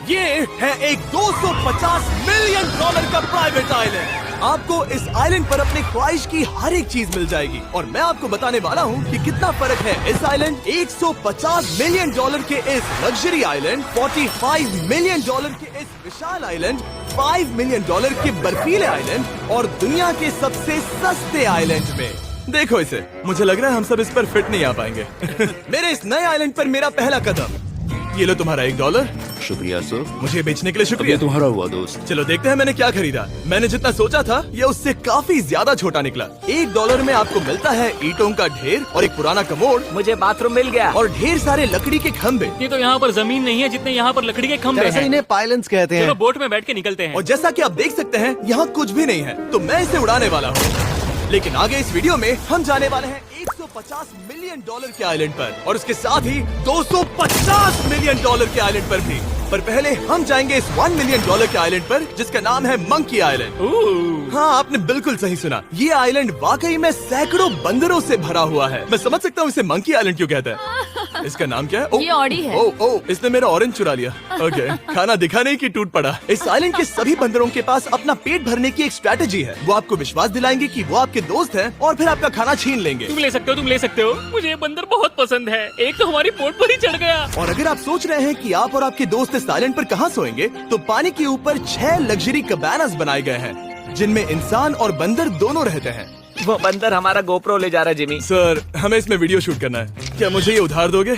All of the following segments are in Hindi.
ये है एक 250 मिलियन डॉलर का प्राइवेट आइलैंड। आपको इस आइलैंड पर अपने ख्वाहिश की हर एक चीज मिल जाएगी और मैं आपको बताने वाला हूँ कि कितना फर्क है इस आइलैंड 150 मिलियन डॉलर के इस लग्जरी आइलैंड, 45 मिलियन डॉलर के इस विशाल आइलैंड, 5 मिलियन डॉलर के बर्फीले आइलैंड और दुनिया के सबसे सस्ते आइलैंड में। देखो इसे, मुझे लग रहा है हम सब इस पर फिट नहीं आ पाएंगे। मेरे इस नए आइलैंड पर मेरा पहला कदम। ये लो तुम्हारा $1। शुक्रिया सर। मुझे बेचने के लिए शुक्रिया। ये तुम्हारा हुआ दोस्त। चलो देखते हैं मैंने क्या खरीदा। मैंने जितना सोचा था ये उससे काफी ज्यादा छोटा निकला। $1 में आपको मिलता है ईंटों का ढेर और एक पुराना कमोड। मुझे बाथरूम मिल गया। और ढेर सारे लकड़ी के खंभे। ये तो यहाँ पर जमीन नहीं है जितने यहाँ पर लकड़ी के खंभे हैं। इन्हें पाइलन्स कहते चलो हैं। बोट में बैठ के निकलते हैं। और जैसा कि आप देख सकते हैं यहाँ कुछ भी नहीं है, तो मैं इसे उड़ाने वाला हूँ। लेकिन आगे इस वीडियो में हम जाने वाले हैं 150 मिलियन डॉलर के आइलैंड पर और उसके साथ ही 250 मिलियन डॉलर के आइलैंड पर भी। पर पहले हम जाएंगे इस 1 मिलियन डॉलर के आइलैंड पर जिसका नाम है मंकी आइलैंड। हाँ, आपने बिल्कुल सही सुना। ये आइलैंड वाकई में सैकड़ों बंदरों से भरा हुआ है। मैं समझ सकता हूँ इसे मंकी आइलैंड क्यों कहते हैं। इसका नाम क्या है? ये ऑडी है। ओ, इसने मेरा ऑरेंज चुरा लिया। ओके, खाना दिखा नहीं कि टूट पड़ा। इस आइलैंड के सभी बंदरों के पास अपना पेट भरने की एक स्ट्रैटेजी है। वो आपको विश्वास दिलाएंगे कि वो आपके दोस्त हैं और फिर आपका खाना छीन लेंगे। तुम ले सकते हो। मुझे ये बंदर बहुत पसंद है। एक तो हमारी बोट पर ही चढ़ गया। और अगर आप सोच रहे हैं कि आप और आपके दोस्त इस आइलैंड पर कहाँ सोएंगे, तो पानी के ऊपर 6 लग्जरी कबानास बनाए गए हैं जिनमें इंसान और बंदर दोनों रहते हैं। वो बंदर हमारा गोप्रो ले जा रहा है जिमी। सर, हमें इसमें वीडियो शूट करना है। क्या मुझे ये उधार दोगे?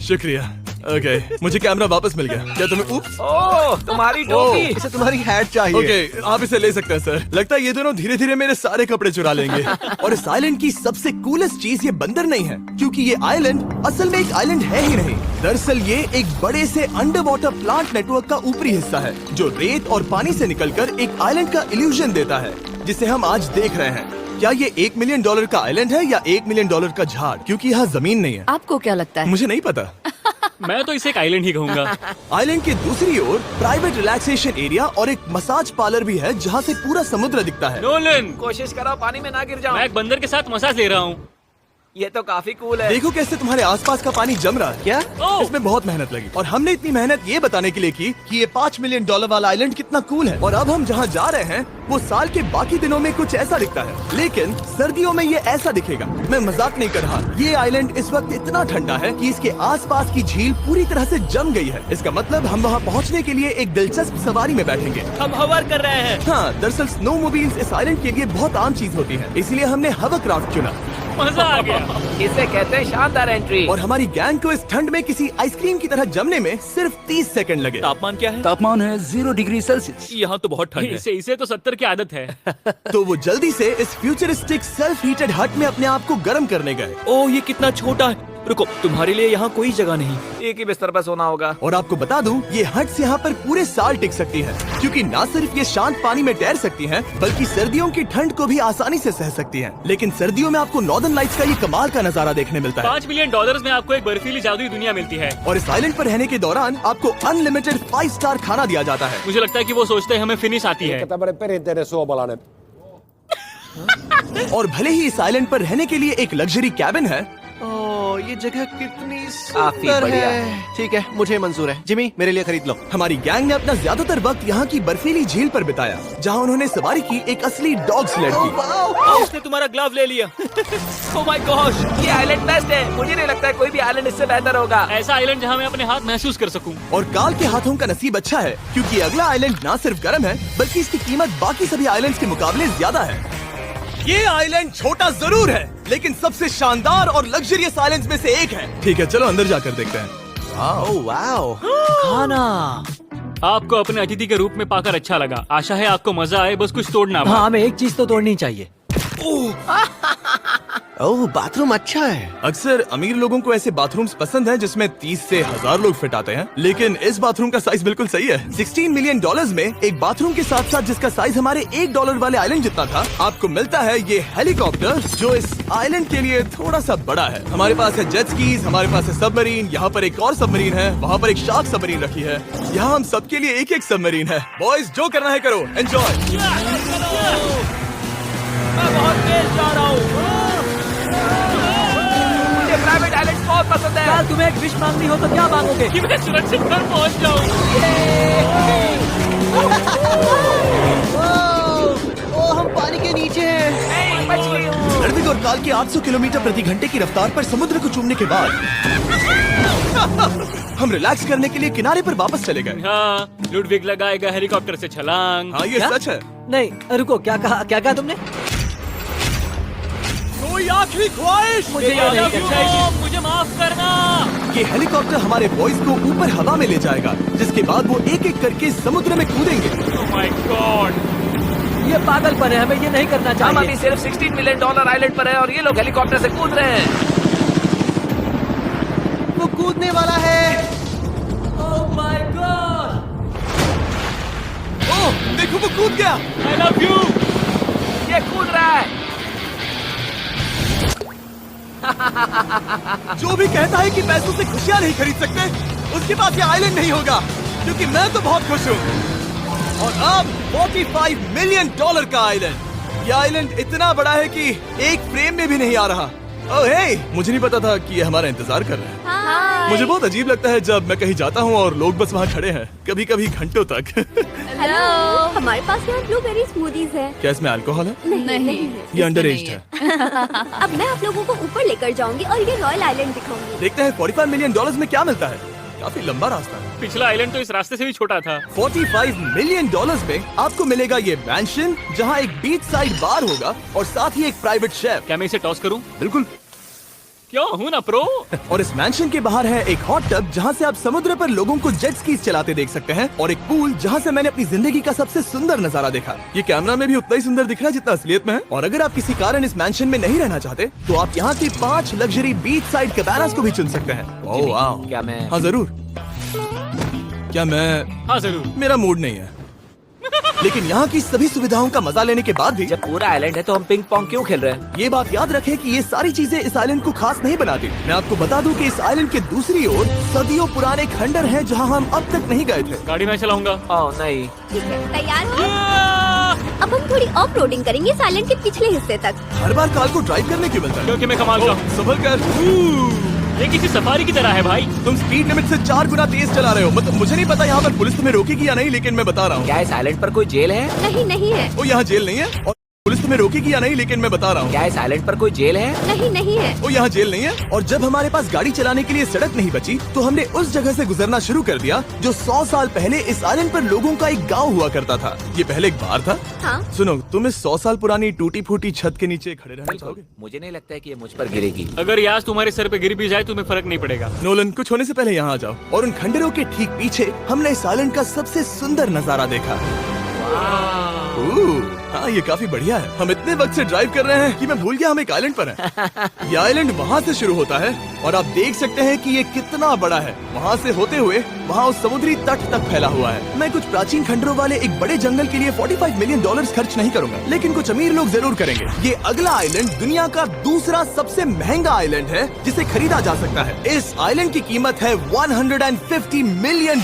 शुक्रिया। ओके, मुझे कैमरा वापस मिल गया। क्या तुम्हें? उप्स। ओह, तुम्हारी टोपी। इसे तुम्हारी हैट चाहिए। ओके, आप इसे ले सकते हैं सर। लगता है ये दोनों धीरे धीरे मेरे सारे कपड़े चुरा लेंगे। और इस आइलैंड की सबसे कूलेस्ट चीज ये बंदर नहीं है, क्योंकि ये आइलैंड असल में एक आइलैंड है ही नहीं। दरअसल ये एक बड़े से अंडर वाटर प्लांट नेटवर्क का ऊपरी हिस्सा है जो रेत और पानी से निकलकर एक आइलैंड का इल्यूजन देता है जिसे हम आज देख रहे हैं। क्या ये $1 मिलियन का आइलैंड है या $1 मिलियन का झाड़? क्योंकि यहाँ जमीन नहीं है। आपको क्या लगता है? मुझे नहीं पता। मैं तो इसे एक आइलैंड ही कहूँगा। आइलैंड के दूसरी ओर प्राइवेट रिलैक्सेशन एरिया और एक मसाज पार्लर भी है जहाँ से पूरा समुद्र दिखता है। नोलन, कोशिश करो पानी में ना गिर जाओ। मैं एक बंदर के साथ मसाज ले रहा हूँ। ये तो काफी कूल है। देखो कैसे तुम्हारे आसपास का पानी जम रहा है। क्या? ओह! इसमें बहुत मेहनत लगी और हमने इतनी मेहनत ये बताने के लिए की कि ये $5 मिलियन वाला आइलैंड कितना कूल है। और अब हम जहाँ जा रहे हैं वो साल के बाकी दिनों में कुछ ऐसा दिखता है, लेकिन सर्दियों में ये ऐसा दिखेगा। मैं मजाक नहीं कर रहा। ये आइलैंड इस वक्त इतना ठंडा है कि इसके आसपास की झील पूरी तरह से जम गई है। इसका मतलब हम वहाँ पहुँचने के लिए एक दिलचस्प सवारी में बैठेंगे। हम हवर कर रहे हैं। हाँ, दरअसल स्नो मोबाइल्स इस आइलैंड के लिए बहुत आम चीज होती है, इसलिए हमने हवर क्राफ्ट चुना। मजा आ गया। इसे कहते हैं शानदार एंट्री। और हमारी गैंग को इस ठंड में किसी आइसक्रीम की तरह जमने में सिर्फ 30 सेकंड लगे। तापमान क्या है? तापमान है 0 डिग्री सेल्सियस। यहाँ तो बहुत ठंड है। इसे तो 70 की आदत है। तो वो जल्दी से इस फ्यूचरिस्टिक सेल्फ हीटेड हट में अपने आप को गर्म करने गए। ओह, ये कितना छोटा है। रुको, तुम्हारे लिए यहाँ कोई जगह नहीं। एक ही बिस्तर पर सोना होगा। और आपको बता दूं, ये हट्स यहाँ पर पूरे साल टिक सकती हैं, क्योंकि न सिर्फ ये शांत पानी में तैर सकती हैं, बल्कि सर्दियों की ठंड को भी आसानी से सह सकती हैं। लेकिन सर्दियों में आपको नॉर्दर्न लाइट्स का ये कमाल का नजारा देखने मिलता है। $5 मिलियन में आपको एक बर्फीली जादुई दुनिया मिलती है। और इस आइलैंड पर रहने के दौरान आपको अनलिमिटेड 5 स्टार खाना दिया जाता है। मुझे लगता है कि वो सोचते हैं हमें फिनिश आती है। और भले ही इस आइलैंड पर रहने के लिए एक लग्जरी कैबिन है, ओह, ये जगह कितनी काफी सुंदर बढ़िया है। ठीक है, मुझे मंजूर है। जिमी, मेरे लिए खरीद लो। हमारी गैंग ने अपना ज्यादातर वक्त यहाँ की बर्फीली झील पर बिताया, जहाँ उन्होंने सवारी की एक असली डॉग स्लेड की। उसने तुम्हारा ग्लव ले लिया। ओह माय गॉश, ये आइलैंड बेस्ट है। मुझे नहीं लगता है कोई भी आइलैंड इससे बेहतर होगा। ऐसा आइलैंड जहाँ मैं अपने हाथ महसूस कर सकूं। और काल के हाथों का नसीब अच्छा है, क्योंकि अगला आइलैंड न सिर्फ गर्म है, बल्कि इसकी कीमत बाकी सभी आइलैंड्स के मुकाबले ज्यादा है। ये आइलैंड छोटा जरूर है, लेकिन सबसे शानदार और लग्जरियस आइलैंड्स में से एक है। ठीक है, चलो अंदर जाकर देखते हैं। ओह वाओ, खाना। आपको अपने अतिथि के रूप में पाकर अच्छा लगा। आशा है आपको मजा आए, बस कुछ तोड़ना। हाँ, हमें एक चीज तो तोड़नी चाहिए। ओह, बाथरूम अच्छा है। अक्सर अमीर लोगों को ऐसे बाथरूम्स पसंद हैं जिसमें 30 से 1000 लोग फिट आते हैं, लेकिन इस बाथरूम का साइज बिल्कुल सही है। $16 मिलियन में एक बाथरूम के साथ साथ जिसका साइज हमारे $1 वाले आइलैंड जितना था, आपको मिलता है ये हेलीकॉप्टर जो इस आइलैंड के लिए थोड़ा सा बड़ा है। हमारे पास है जेट स्कीज, हमारे पास है सबमरीन, यहाँ पर एक और सबमरीन है, वहाँ पर एक शार्क सबमरीन रखी है। यहाँ हम सबके लिए एक एक सबमरीन है। बॉयज, जो करना है करो, एंजॉय। मैं बहुत तेज जा रहा हूँ। मुझे प्राइवेट आइलैंड बहुत पसंद है। कल तुम्हें एक विश मांगनी हो तो क्या मांगोगे? कि मैं सुरक्षित घर पहुंच जाऊं। ओ, हम पानी के नीचे हैं। नहीं, बच गई हूँ। रणवीर और काल की 800 किलोमीटर प्रति घंटे की रफ्तार पर समुद्र को चूमने के बाद हम रिलैक्स करने के लिए किनारे पर वापस चले गए। हाँ, लुडविग लगाएगा हेलीकॉप्टर से छलांग। हाँ, ये क्या? सच है। नहीं रुको, क्या कहा तुमने? कोई आखिरी ख्वाहिश? मुझे ये नहीं करना चाहिए। मुझे माफ करना। ये हेलीकॉप्टर हमारे बॉयज को ऊपर हवा में ले जाएगा, जिसके बाद वो एक एक करके समुद्र में कूदेंगे। ओह माय गॉड। ये पागलपन है, हमें ये नहीं करना हम चाहिए। अभी सिर्फ $16 मिलियन आइलैंड पर है और ये लोग हेलीकॉप्टर से कूद रहे हैं। वो कूदने वाला है। Oh my God. ओह, देखो वो कूद गया। I love you. ये कूद रहा है। जो भी कहता है कि पैसों से खुशियां नहीं खरीद सकते, उसके पास ये आइलैंड नहीं होगा, क्योंकि मैं तो बहुत खुश हूँ। और अब $45 मिलियन का आइलैंड। ये आइलैंड इतना बड़ा है कि एक फ्रेम में भी नहीं आ रहा। ओह हे, मुझे नहीं पता था कि ये हमारा इंतजार कर रहे हैं। हाय। मुझे बहुत अजीब लगता है जब मैं कहीं जाता हूँ और लोग बस वहाँ खड़े हैं, कभी कभी घंटों तक। हेलो। हमारे पास यहाँ ब्लूबेरी स्मूदीज है। क्या इसमें अल्कोहल है? नहीं। ये अंडर एज है। अब मैं आप लोगों को ऊपर लेकर जाऊंगी और ये रॉयल आइलैंड दिखाऊंगी। देखते हैं $45 मिलियन में क्या मिलता है। काफी लंबा रास्ता है। पिछला आइलैंड तो इस रास्ते से भी छोटा था। $45 मिलियन में आपको मिलेगा ये मैंशन, जहाँ एक बीच साइड बार होगा और साथ ही एक प्राइवेट शेफ। क्या मैं इसे टॉस करूं? बिल्कुल। क्यों हूं ना प्रो। और इस मैंशन के बाहर है एक हॉट टब, जहाँ से आप समुद्र पर लोगों को जेट स्कीज चलाते देख सकते हैं, और एक पूल जहाँ से मैंने अपनी जिंदगी का सबसे सुंदर नजारा देखा। ये कैमरा में भी उतना ही सुंदर दिख रहा है जितना असलियत में है। और अगर आप किसी कारण इस मैंशन में नहीं रहना चाहते, तो आप यहाँ की 5 लग्जरी बीच साइड कैबानास को भी चुन सकते हैं। ओह वाह। क्या मैं? हाँ जरूर। क्या मैं? हाँ जरूर। मेरा मूड नहीं है, लेकिन यहाँ की सभी सुविधाओं का मजा लेने के बाद भी जब पूरा आइलैंड है तो हम पिंग पोंग क्यों खेल रहे हैं? ये बात याद रखें कि ये सारी चीजें इस आइलैंड को खास नहीं बनाती। मैं आपको बता दूं कि इस आइलैंड के दूसरी ओर सदियों पुराने खंडर हैं, जहां हम अब तक नहीं गए थे। गाड़ी मैं चलाऊंगा। ओह नहीं। ठीक है, तैयार हो? अब हम थोड़ी ऑफ रोडिंग करेंगे इस आइलैंड के पिछले हिस्से तक। हर बार कार को ड्राइव करने क्यों मिलता है? क्योंकि मैं कमाल का हूं। संभल कर। ये किसी सफारी की तरह है भाई। तुम स्पीड लिमिट से 4 गुना तेज चला रहे हो। मतलब मुझे नहीं पता यहाँ पर पुलिस तुम्हें रोकेगी या नहीं, लेकिन मैं बता रहा हूँ। क्या इस आइलैंड पर कोई जेल है? नहीं, नहीं है। वो यहाँ जेल नहीं है। और पुलिस तुम्हें रोकेगी या नहीं, लेकिन मैं बता रहा हूँ। क्या इस आइलैंड पर कोई जेल है? नहीं, नहीं है। वो यहाँ जेल नहीं है। और जब हमारे पास गाड़ी चलाने के लिए सड़क नहीं बची, तो हमने उस जगह से गुजरना शुरू कर दिया जो 100 साल पहले इस आइलैंड पर लोगों का एक गांव हुआ करता था। ये पहले एक बार था। हाँ। सुनो, तुम इस 100 साल पुरानी टूटी फूटी छत के नीचे खड़े रहना चाहोगे? मुझे नहीं लगता है कि ये मुझ पर गिरेगी। अगर ये आज तुम्हारे सर पे गिर भी जाए तुम्हें फर्क नहीं पड़ेगा। नोलन, कुछ होने से पहले यहाँ आ जाओ। और उन खंडरों के ठीक पीछे हमने इस आइलैंड का सबसे सुंदर नजारा देखा। हाँ, ये काफी बढ़िया है। हम इतने वक्त से ड्राइव कर रहे हैं कि मैं भूल गया हम एक आइलैंड पर हैं। ये आइलैंड वहाँ से शुरू होता है और आप देख सकते हैं कि ये कितना बड़ा है। वहाँ से होते हुए वहाँ उस समुद्री तट तक फैला हुआ है। मैं कुछ प्राचीन खंडरों वाले एक बड़े जंगल के लिए $45 मिलियन खर्च नहीं करूंगा, लेकिन कुछ अमीर लोग जरूर करेंगे। ये अगला आइलैंड दुनिया का दूसरा सबसे महंगा आइलैंड है जिसे खरीदा जा सकता है। इस आइलैंड की कीमत है $150 मिलियन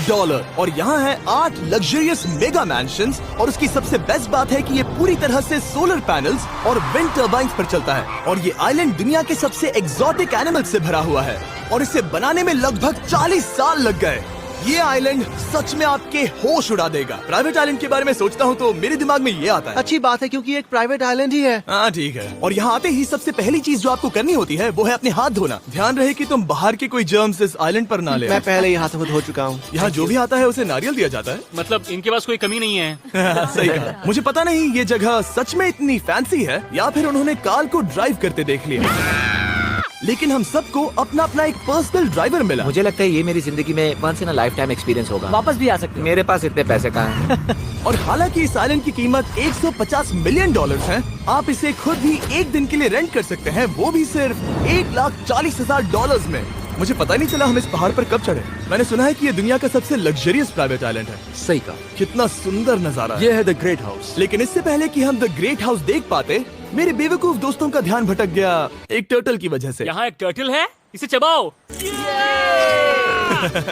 और यहाँ है 8 लग्जरियस मेगा मैंशंस। और उसकी सबसे बेस्ट बात है कि ये पूरी तरह से सोलर पैनल्स और विंड टर्बाइन्स पर चलता है। और ये आइलैंड दुनिया के सबसे एक्सोटिक एनिमल्स से भरा हुआ है और इसे बनाने में लगभग 40 साल लग गए। ये आइलैंड सच में आपके होश उड़ा देगा। प्राइवेट आइलैंड के बारे में सोचता हूँ तो मेरे दिमाग में ये आता है। अच्छी बात है, क्योंकि एक प्राइवेट आइलैंड ही है। हाँ ठीक है। और यहाँ आते ही सबसे पहली चीज जो आपको करनी होती है वो है अपने हाथ धोना। ध्यान रहे कि तुम बाहर के कोई जर्म्स इस आइलैंड पर ना ले। मैं पहले ही हाथों धो चुका हूँ। यहाँ जो भी आता है उसे नारियल दिया जाता है। मतलब इनके पास कोई कमी नहीं है। सही कहा। मुझे पता नहीं ये जगह सच में इतनी फैंसी है या फिर उन्होंने कार को ड्राइव करते देख लिया, लेकिन हम सबको अपना अपना एक पर्सनल ड्राइवर मिला। मुझे लगता है ये मेरी जिंदगी में once in a lifetime experience होगा। वापस भी आ सकते हो। मेरे पास इतने पैसे कहाँ हैं? और हालांकि इस आइलैंड की कीमत $150 मिलियन है, आप इसे खुद भी एक दिन के लिए रेंट कर सकते हैं, वो भी सिर्फ $1,40,000 में। मुझे पता नहीं चला हम इस पहाड़ पर कब चढ़े। मैंने सुना है कि ये दुनिया का सबसे लग्जरियस प्राइवेट आइलैंड है। सही कहा। कितना सुंदर नजारा है। ये है द ग्रेट हाउस। लेकिन इससे पहले कि हम द ग्रेट हाउस देख पाते, मेरे बेवकूफ दोस्तों का ध्यान भटक गया एक टर्टल की वजह से। यहाँ एक टर्टल है, इसे चबाओ।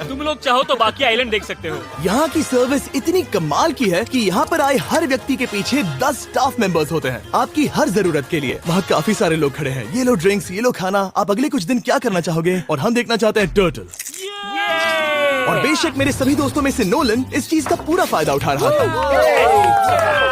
तुम लोग चाहो तो बाकी आइलैंड देख सकते हो। यहाँ की सर्विस इतनी कमाल की है कि यहाँ पर आए हर व्यक्ति के पीछे 10 स्टाफ मेंबर्स होते हैं आपकी हर जरूरत के लिए। वहाँ काफी सारे लोग खड़े हैं। ये लो ड्रिंक्स, ये लो खाना। आप अगले कुछ दिन क्या करना चाहोगे? और हम देखना चाहते हैं टर्टल। और बेशक मेरे सभी दोस्तों में से नोलन इस चीज का पूरा फायदा उठा रहा था।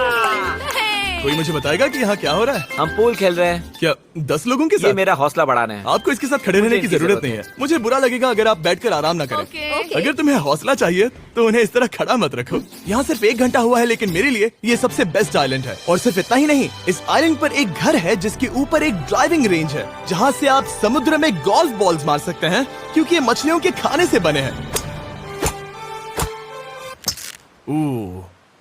कोई मुझे बताएगा कि यहाँ क्या हो रहा है? हम पूल खेल रहे हैं। क्या 10 लोगों के ये साथ? मेरा हौसला बढ़ाना है। आपको इसके साथ खड़े रहने की इसकी जरूरत नहीं है। मुझे बुरा लगेगा अगर आप बैठकर आराम ना करें। अगर तुम्हें हौसला चाहिए तो उन्हें इस तरह खड़ा मत रखो। यहाँ सिर्फ 1 घंटा हुआ है लेकिन मेरे लिए ये सबसे बेस्ट आइलैंड है। और सिर्फ इतना ही नहीं, इस आइलैंड पर एक घर है जिसके ऊपर एक ड्राइविंग रेंज है जहाँ से आप समुद्र में गोल्फ बॉल्स मार सकते हैं क्योंकि ये मछलियों के खाने से बने हैं।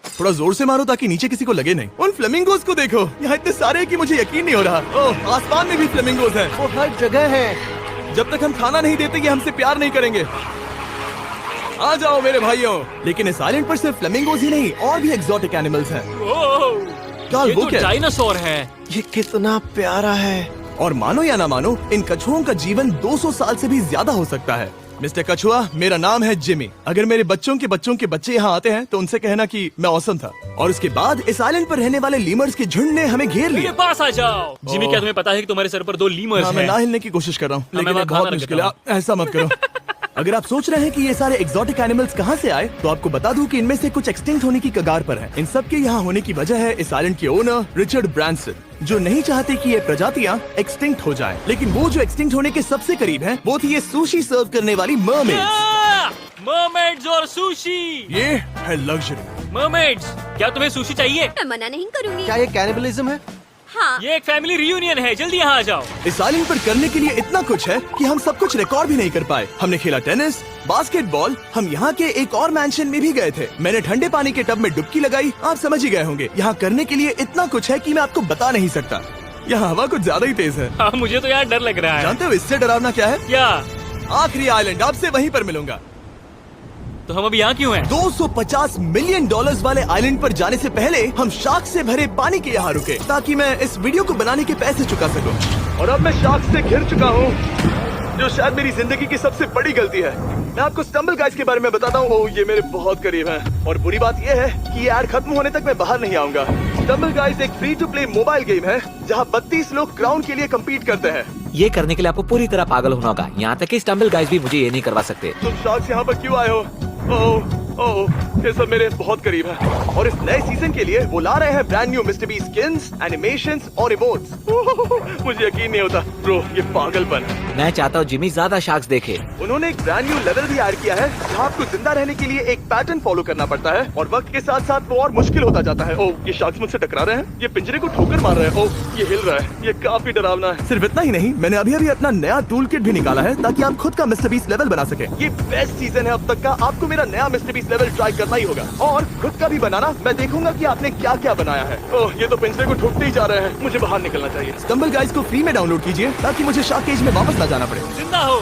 थोड़ा जोर से मारो ताकि नीचे किसी को लगे नहीं। उन फ्लेमिंगोज को देखो, यहाँ इतने सारे हैं कि मुझे यकीन नहीं हो रहा। ओह, आसमान में भी फ्लेमिंगोज हैं। वो हर जगह है। जब तक हम खाना नहीं देते ये हमसे प्यार नहीं करेंगे। आ जाओ मेरे भाइयों। लेकिन इस आइलैंड पर सिर्फ फ्लेमिंगोज ही नहीं और भी एक्सोटिक एनिमल्स हैं। ये वो तो क्या है? डायनासोर है। ये कितना प्यारा है। और मानो या ना मानो, इन कछुओं का जीवन 200 साल से भी ज्यादा हो सकता है। मिस्टर कछुआ, मेरा नाम है जिमी। अगर मेरे बच्चों के बच्चे यहाँ आते हैं तो उनसे कहना कि मैं औसम था। और उसके बाद इस आइलैंड पर रहने वाले लीमर्स के झुंड ने हमें घेर मेरे लिया। पास आ जाओ। जिमी, क्या तुम्हें पता है कि तुम्हारे सर पर 2 लीमर्स हाँ, मैं ना हैं? हिलने की कोशिश कर रहा हूँ मैं लेकिन वहाँ ये बहुत खाना मुश्किल है। रखता ऐसा मत करो। अगर आप सोच रहे हैं कि ये सारे एक्सोटिक एनिमल्स कहाँ से आए, तो आपको बता दूं कि इनमें से कुछ एक्सटिंक्ट होने की कगार पर हैं। इन सब के यहाँ होने की वजह है इस आइलैंड के ओनर रिचर्ड ब्रांसन, जो नहीं चाहते कि ये प्रजातियां एक्सटिंक्ट हो जाएं। लेकिन वो जो एक्सटिंक्ट होने के सबसे करीब हैं, वो थी ये सुशी सर्व करने वाली मरमेड्स। मरमेड्स और सुशी। ये है लग्जरी। मरमेड्स, क्या तुम्हें सुशी चाहिए? मैं मना नहीं करूंगी। क्या ये कैनिबलिज्म है? हाँ। ये एक फैमिली रियूनियन है, जल्दी यहाँ आ जाओ। इस आइलैंड पर करने के लिए इतना कुछ है कि हम सब कुछ रिकॉर्ड भी नहीं कर पाए। हमने खेला टेनिस, बास्केटबॉल, हम यहाँ के एक और मैंशन में भी गए थे। मैंने ठंडे पानी के टब में डुबकी लगाई। आप समझ ही गए होंगे। यहाँ करने के लिए इतना कुछ है कि मैं आपको बता नहीं सकता। यहाँ हवा कुछ ज्यादा ही तेज है। हाँ, मुझे तो यार डर लग रहा है। जानते हो इससे डरावना क्या है? क्या? आखिरी आइलैंड, आपसे वहीं पर मिलूंगा। तो हम अभी यहाँ क्यों हैं? 250 मिलियन डॉलर्स वाले आइलैंड पर जाने से पहले हम शार्क से भरे पानी के यहाँ रुके ताकि मैं इस वीडियो को बनाने के पैसे चुका सकूं। और अब मैं शार्क से घिर चुका हूँ, जो शायद मेरी जिंदगी की सबसे बड़ी गलती है। मैं आपको स्टम्बल गाइज के बारे में बताता हूँ। ये मेरे बहुत करीब हैं। और बुरी बात यह है कि ये ऐड खत्म होने तक मैं बाहर नहीं आऊंगा। स्टम्बल गाइज एक free to play mobile game है जहाँ 32 लोग क्राउन के लिए कम्पीट करते हैं। ये करने के लिए आपको पूरी तरह पागल होना होगा। यहाँ तक कि स्टम्बल गाइज भी मुझे ये नहीं करवा सकते। तुम शार्क्स यहाँ पर क्यों आए हो? ओह, ये सब मेरे बहुत करीब है। और इस नए सीजन के लिए वो ला रहे हैं brand new mister beast skins, animations और इमोट्स। मुझे यकीन नहीं होता ब्रो, ये पागलपन है। मैं चाहता हूँ जिमी ज्यादा शार्क्स देखे। उन्होंने एक ब्रांड न्यू लेवल भी ऐड किया है जहाँ आपको जिंदा रहने के लिए एक पैटर्न फॉलो करना पड़ता है और वक्त के साथ साथ वो और मुश्किल होता जाता है। ओह, ये शार्क्स मुझसे टकरा रहे हैं। ये पिंजरे को ठोकर मार रहे हैं। ओह, ये हिल रहा है। ये काफी डरावना है। सिर्फ इतना ही नहीं, मैंने अभी अपना नया टूल किट भी निकाला है ताकि आप खुद का मिस्टर बीस्ट लेवल बना सके। ये बेस्ट सीजन है अब तक का। आपको मेरा नया मिस्टर बीस्ट लेवल ट्राई करना ही होगा और खुद का भी बनाना। मैं देखूंगा कि आपने क्या क्या बनाया है। ओह, ये तो पिंजरे को ठोकते ही जा रहे हैं। मुझे बाहर निकलना चाहिए। स्टम्बल गाइज को फ्री में डाउनलोड कीजिए ताकि मुझे शार्क केज में वापस ना जाना पड़े। जिंदा हो।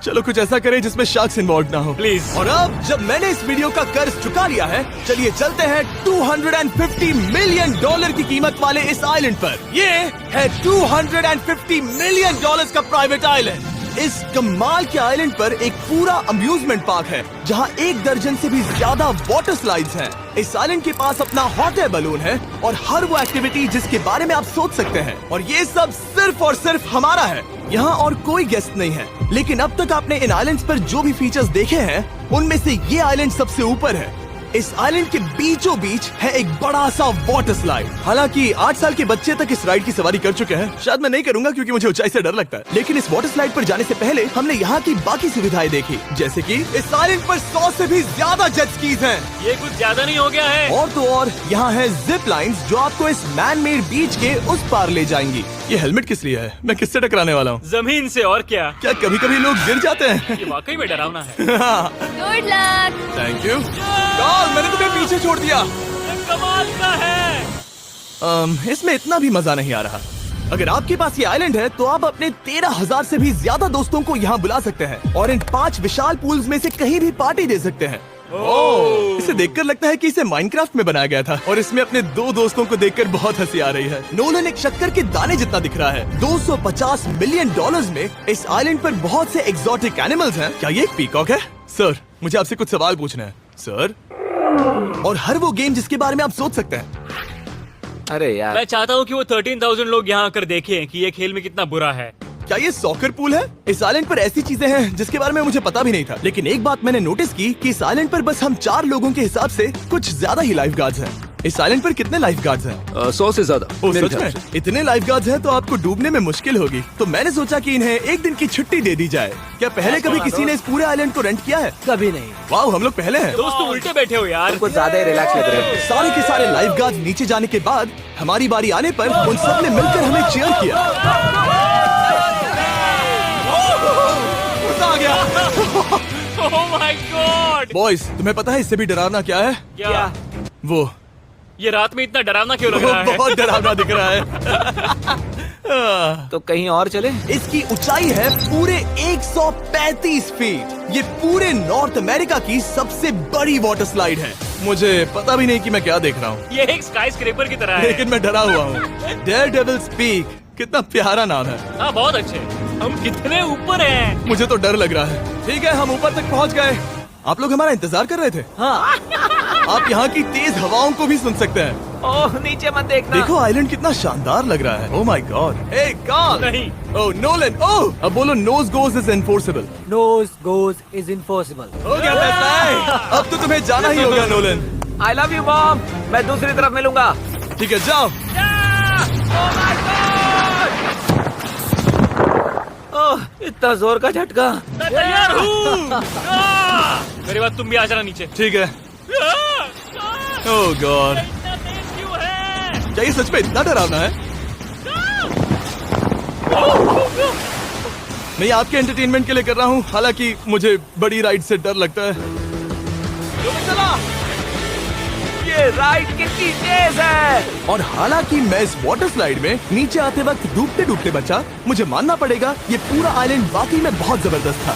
चलो कुछ ऐसा करें जिसमें शार्क्स इन्वॉल्व ना हो प्लीज। और अब जब मैंने इस वीडियो का कर्ज चुका लिया है, चलिए चलते हैं 250 मिलियन डॉलर की कीमत वाले इस आइलैंड पर। ये है 250 मिलियन डॉलर्स का प्राइवेट आइलैंड। इस कमाल के आइलैंड पर एक पूरा अम्यूजमेंट पार्क है जहां 1 दर्जन से भी ज्यादा वाटर स्लाइड्स हैं। इस आइलैंड के पास अपना हॉट एयर बलून है और हर वो एक्टिविटी जिसके बारे में आप सोच सकते हैं। और ये सब सिर्फ और सिर्फ हमारा है। यहाँ और कोई गेस्ट नहीं है। लेकिन अब तक आपने इन आइलैंड्स पर जो भी फीचर्स देखे हैं, उनमें से ये आइलैंड सबसे ऊपर है। इस आइलैंड के बीचों बीच है एक बड़ा सा वाटर स्लाइड। हालांकि 8 साल के बच्चे तक इस राइड की सवारी कर चुके हैं। शायद मैं नहीं करूंगा क्योंकि मुझे ऊंचाई से डर लगता है। लेकिन इस वाटर स्लाइड पर जाने से पहले हमने यहाँ की बाकी सुविधाएं देखी, जैसे कि इस आइलैंड पर 100 से भी ज्यादा जेट स्कीज हैं। ये कुछ ज्यादा नहीं हो गया है? और तो और यहाँ है जिप लाइन्स जो आपको इस मैन मेड बीच के उस पार ले जाएंगी। ये हेलमेट किस लिए है? मैं किससे टकराने वाला हूँ? जमीन से। और क्या? क्या कभी कभी लोग गिर जाते हैं? ये वाकई में डरावना है। Good luck. Thank you. Carl, मैंने तुम्हें पीछे छोड़ दिया। ये कमाल का है। इसमें इतना भी मजा नहीं आ रहा। अगर आपके पास ये आइलैंड है तो आप अपने 13,000 से भी ज्यादा दोस्तों को यहाँ बुला सकते हैं और इन 5 विशाल पूल्स में से कहीं भी पार्टी दे सकते हैं। ओह, इसे देखकर लगता है कि इसे माइनक्राफ्ट में बनाया गया था और इसमें अपने दो दोस्तों को देखकर बहुत हंसी आ रही है। नोलन एक शक्कर के दाने जितना दिख रहा है। $250 मिलियन में इस आइलैंड पर बहुत से एक्सोटिक एनिमल्स हैं। क्या ये एक पीकॉक है? सर, मुझे आपसे कुछ सवाल पूछना है सर। और हर वो गेम जिसके बारे में आप सोच सकते हैं। अरे यार, मैं चाहता हूँ कि वो 13,000 लोग यहाँ आकर देखें कि ये खेल में कितना बुरा है। क्या ये सॉकर पूल है? इस आइलैंड पर ऐसी चीजें हैं जिसके बारे में मुझे पता भी नहीं था, लेकिन एक बात मैंने नोटिस की कि इस आइलैंड पर बस हम 4 लोगों के हिसाब से कुछ ज्यादा ही लाइफ गार्ड्स हैं। इस आइलैंड पर कितने लाइफ गार्ड्स हैं? 100 से ज्यादा ओह, मेरे सच ख्याल में? से। इतने लाइफ गार्ड्स हैं तो आपको डूबने में मुश्किल होगी। तो मैंने सोचा कि इन्हें एक दिन की छुट्टी दे दी जाए। क्या पहले कभी किसी ने इस पूरे आइलैंड को रेंट किया है? कभी नहीं। वाह, हम लोग पहले हैं। दोस्त तुम उल्टे बैठे हो यार। कुछ ज्यादा ही रिलैक्स लग रहे हैं। सारे के सारे लाइफ गार्ड्स नीचे जाने के बाद हमारी बारी आने पर उन सब ने मिलकर हमें चीयर किया। मजा आ गया। ओह माय गॉड। बॉयज, तुम्हें पता है इससे भी डरावना क्या है? क्या? वो ये रात में इतना डरावना क्यों लग रहा है? बहुत डरावना दिख रहा है। तो कहीं और चले? इसकी ऊंचाई है पूरे 135 फीट। ये पूरे नॉर्थ अमेरिका की सबसे बड़ी वाटर स्लाइड है। मुझे पता भी नहीं कि मैं क्या देख रहा हूँ, ये एक स्काई स्क्रेपर की तरह है। लेकिन मैं डरा हुआ हूँ। डेयरडेविल्स पीक, कितना प्यारा नाम है। हाँ, बहुत अच्छे। हम कितने ऊपर हैं? मुझे तो डर लग रहा है। ठीक है, हम ऊपर तक पहुँच गए। आप लोग हमारा इंतजार कर रहे थे? हाँ। आप यहाँ की तेज हवाओं को भी सुन सकते हैं। ओह, नीचे मत देखना। देखो आइलैंड कितना शानदार लग रहा है। Oh my god. Hey Carl. नहीं। Oh Nolan. ओह, अब बोलो nose goes is enforceable. Nose goes is impossible. हो गया फैसला है। अब तो तुम्हें जाना ही होगा Nolan. I love you mom. मैं दूसरी तरफ मिलूंगा। ठीक है, जाओ। ओह, इतना जोर का झटका। मैं तैयार हूँ। मेरे बाद तुम भी आ जाना नीचे। ठीक है। ओह गॉड, इतना तेज क्यों है? क्या ये सच में इतना डरावना है? मैं ये आपके एंटरटेनमेंट के लिए कर रहा हूँ, हालांकि मुझे बड़ी राइड से डर लगता है। ये राइड कितनी तेज है। और हालांकि मैं इस वाटर स्लाइड में नीचे आते वक्त डूबते डूबते बचा, मुझे मानना पड़ेगा ये पूरा आइलैंड वाकई में बहुत जबरदस्त था।